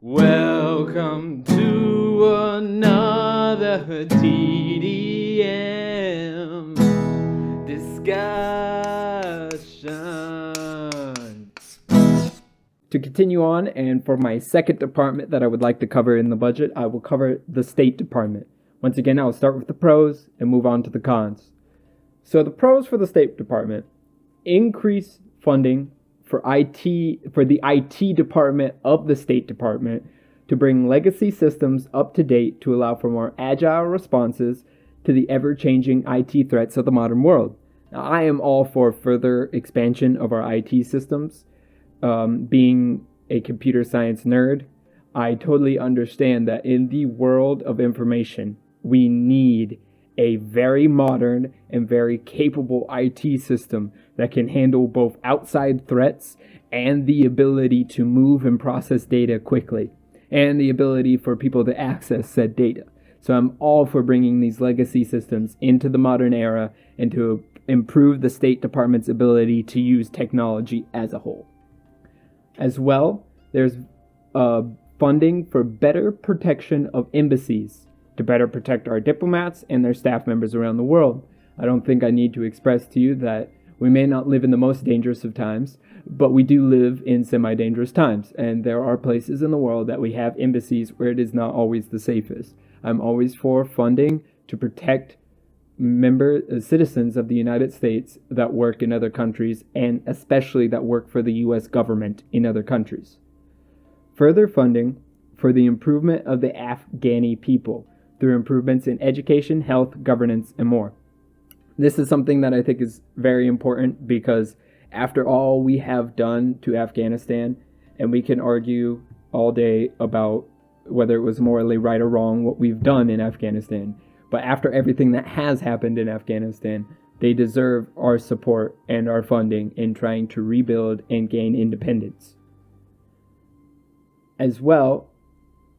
Welcome to another TDM discussion. To continue on, and for my second department that I would like to cover in the budget, I will cover the State Department. Once again, I'll start with the pros and move on to the cons. So the pros for the State Department: increase funding for the IT department of the State Department to bring legacy systems up to date to allow for more agile responses to the ever-changing IT threats of the modern world. Now, I am all for further expansion of our IT systems. Being a computer science nerd, I totally understand that in the world of information, we need a very modern and very capable IT system that can handle both outside threats and the ability to move and process data quickly, and the ability for people to access said data. So I'm all for bringing these legacy systems into the modern era and to improve the State Department's ability to use technology as a whole. As well, there's funding for better protection of embassies, to better protect our diplomats and their staff members around the world. I don't think I need to express to you that we may not live in the most dangerous of times, but we do live in semi-dangerous times, and there are places in the world that we have embassies where it is not always the safest. I'm always for funding to protect citizens of the United States that work in other countries, and especially that work for the U.S. government in other countries. Further funding for the improvement of the Afghani people through improvements in education, health, governance, and more. This is something that I think is very important because after all we have done to Afghanistan, and we can argue all day about whether it was morally right or wrong what we've done in Afghanistan, but after everything that has happened in Afghanistan, they deserve our support and our funding in trying to rebuild and gain independence. As well,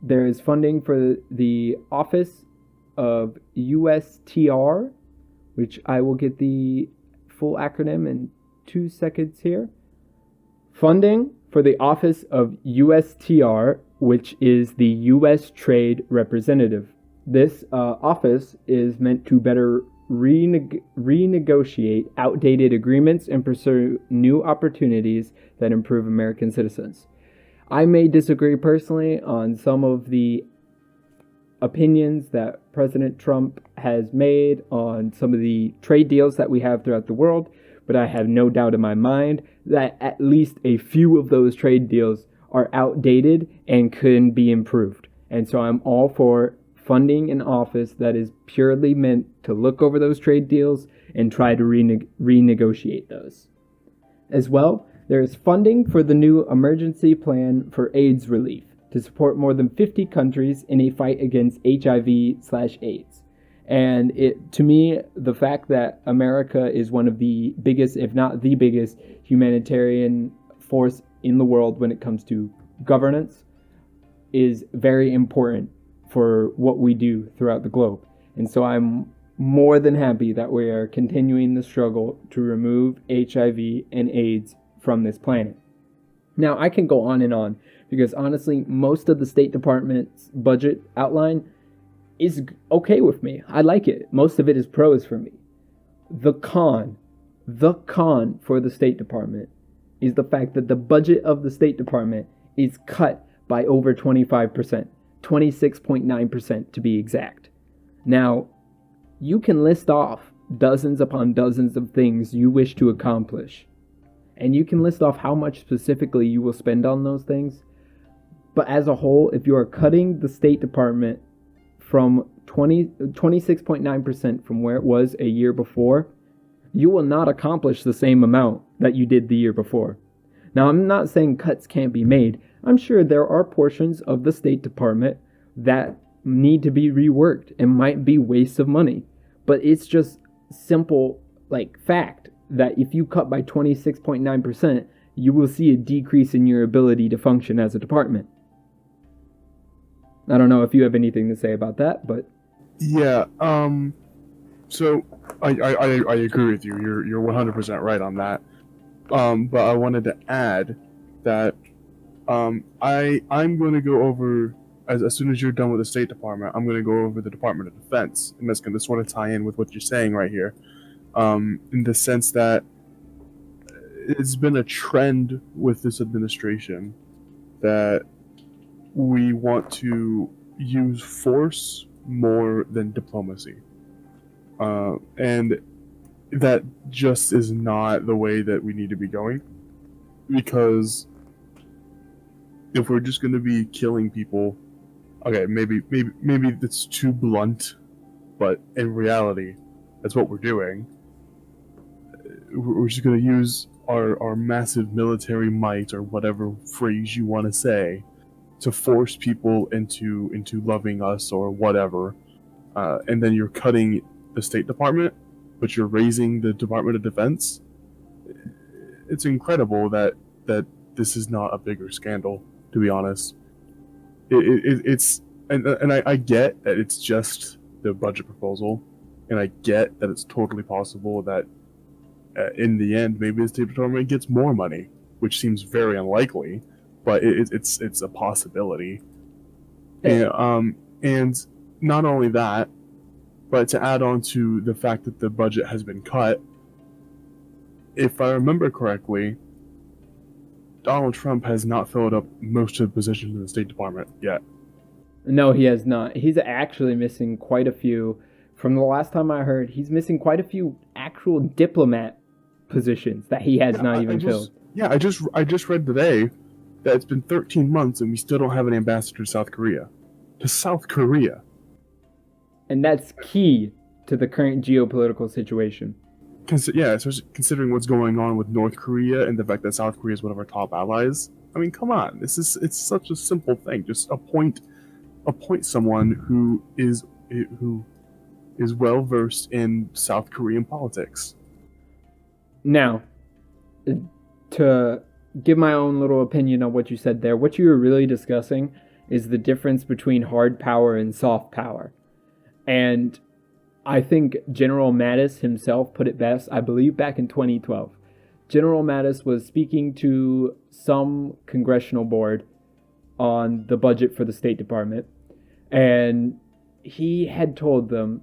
there is funding for the Office of USTR, which I will get the full acronym in 2 seconds here. Funding for the Office of USTR, which is the U.S. Trade Representative. This office is meant to better renegotiate outdated agreements and pursue new opportunities that improve American citizens. I may disagree personally on some of the opinions that President Trump has made on some of the trade deals that we have throughout the world, but I have no doubt in my mind that at least a few of those trade deals are outdated and can be improved. And so I'm all for funding an office that is purely meant to look over those trade deals and try to renegotiate those. As well, there is funding for the new emergency plan for AIDS relief to support more than 50 countries in a fight against HIV/AIDS. And to me, the fact that America is one of the biggest, if not the biggest, humanitarian force in the world when it comes to governance is very important for what we do throughout the globe. And so I'm more than happy that we are continuing the struggle to remove HIV and AIDS from this planet. Now, I can go on and on because honestly, most of the State Department's budget outline is okay with me. I like it. Most of it is pros for me. The con for the State Department is the fact that the budget of the State Department is cut by over 25%, 26.9% to be exact. Now, you can list off dozens upon dozens of things you wish to accomplish, and you can list off how much specifically you will spend on those things. But as a whole, if you are cutting the State Department from 26.9% from where it was a year before, you will not accomplish the same amount that you did the year before. Now, I'm not saying cuts can't be made. I'm sure there are portions of the State Department that need to be reworked and might be wastes of money. But it's just simple, fact that if you cut by 26.9%, you will see a decrease in your ability to function as a department. I don't know if you have anything to say about that, but yeah. So I agree with you. You're 100% right on that. But I wanted to add that I'm going to go over as soon as you're done with the State Department. I'm going to go over the Department of Defense, and that's going to sort of tie in with what you're saying right here, in the sense that it's been a trend with this administration that we want to use force more than diplomacy, and that just is not the way that we need to be going, because if we're just going to be killing people, okay, maybe that's too blunt, but in reality, that's what we're doing. We're just going to use our massive military might, or whatever phrase you want to say, to force people into loving us or whatever, and then you're cutting the State Department, but you're raising the Department of Defense. It's incredible that this is not a bigger scandal, to be honest. It's and I get that it's just the budget proposal, and I get that it's totally possible that in the end maybe the State Department gets more money, which seems very unlikely, but it's a possibility. And not only that, but to add on to the fact that the budget has been cut, if I remember correctly, Donald Trump has not filled up most of the positions in the State Department yet. No, he has not. He's actually missing quite a few. From the last time I heard, he's missing quite a few actual diplomat positions that he has not even filled. Yeah, I just read today that it's been 13 months and we still don't have an ambassador to South Korea. To South Korea. And that's key to the current geopolitical situation. Especially considering what's going on with North Korea and the fact that South Korea is one of our top allies. I mean, come on, it's such a simple thing. Just appoint someone who is well versed in South Korean politics. Now, to give my own little opinion on what you said there, what you were really discussing is the difference between hard power and soft power. And I think General Mattis himself put it best, I believe back in 2012. General Mattis was speaking to some congressional board on the budget for the State Department, and he had told them,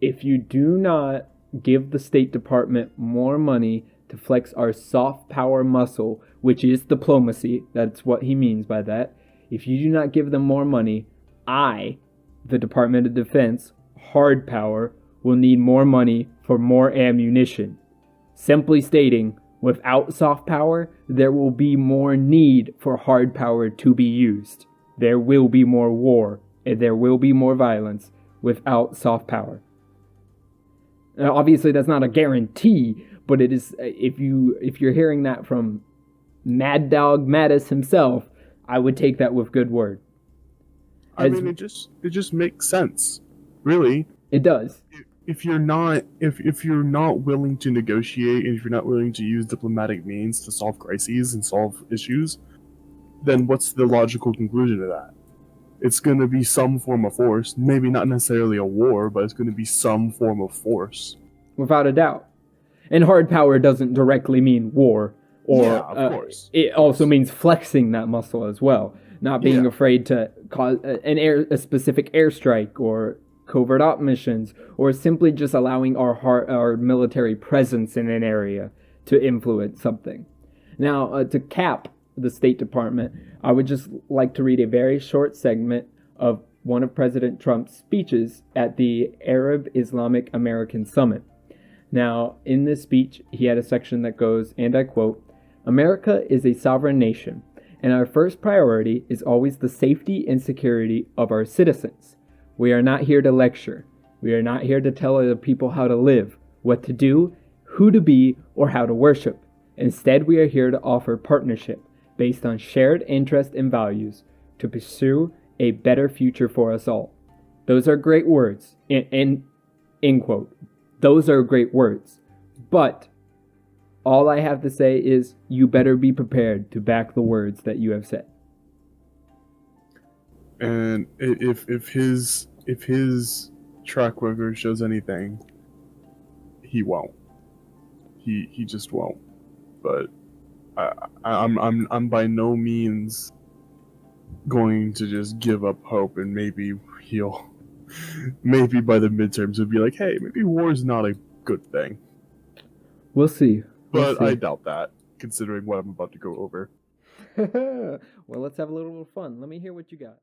if you do not give the State Department more money to flex our soft power muscle, which is diplomacy, that's what he means by that. If you do not give them more money, I, the Department of Defense, hard power, will need more money for more ammunition. Simply stating, without soft power, there will be more need for hard power to be used. There will be more war, and there will be more violence without soft power. Now, obviously, that's not a guarantee, but it is. If you're hearing that from Mad Dog Mattis himself, I would take that with good word. I mean, it just makes sense, really. It does. If you're not willing to negotiate, and if you're not willing to use diplomatic means to solve crises and solve issues, then what's the logical conclusion to that? It's going to be some form of force. Maybe not necessarily a war, but it's going to be some form of force. Without a doubt. And hard power doesn't directly mean war. Or, yeah, of course. It also means flexing that muscle as well. Not being afraid to cause a specific airstrike or covert op missions, or simply just allowing our military presence in an area to influence something. Now, to cap the State Department, I would just like to read a very short segment of one of President Trump's speeches at the Arab Islamic American Summit. Now, in this speech, he had a section that goes, and I quote, "America is a sovereign nation, and our first priority is always the safety and security of our citizens. We are not here to lecture. We are not here to tell other people how to live, what to do, who to be, or how to worship. Instead, we are here to offer partnership based on shared interest and values to pursue a better future for us all." Those are great words. End quote. Those are great words. But all I have to say is you better be prepared to back the words that you have said. And if his track record shows anything, he won't. He just won't. But I'm by no means going to just give up hope, and maybe he'll, maybe by the midterms he'll be like, hey, maybe war is not a good thing. We'll see. But I doubt that, considering what I'm about to go over. Well, let's have a little fun. Let me hear what you got.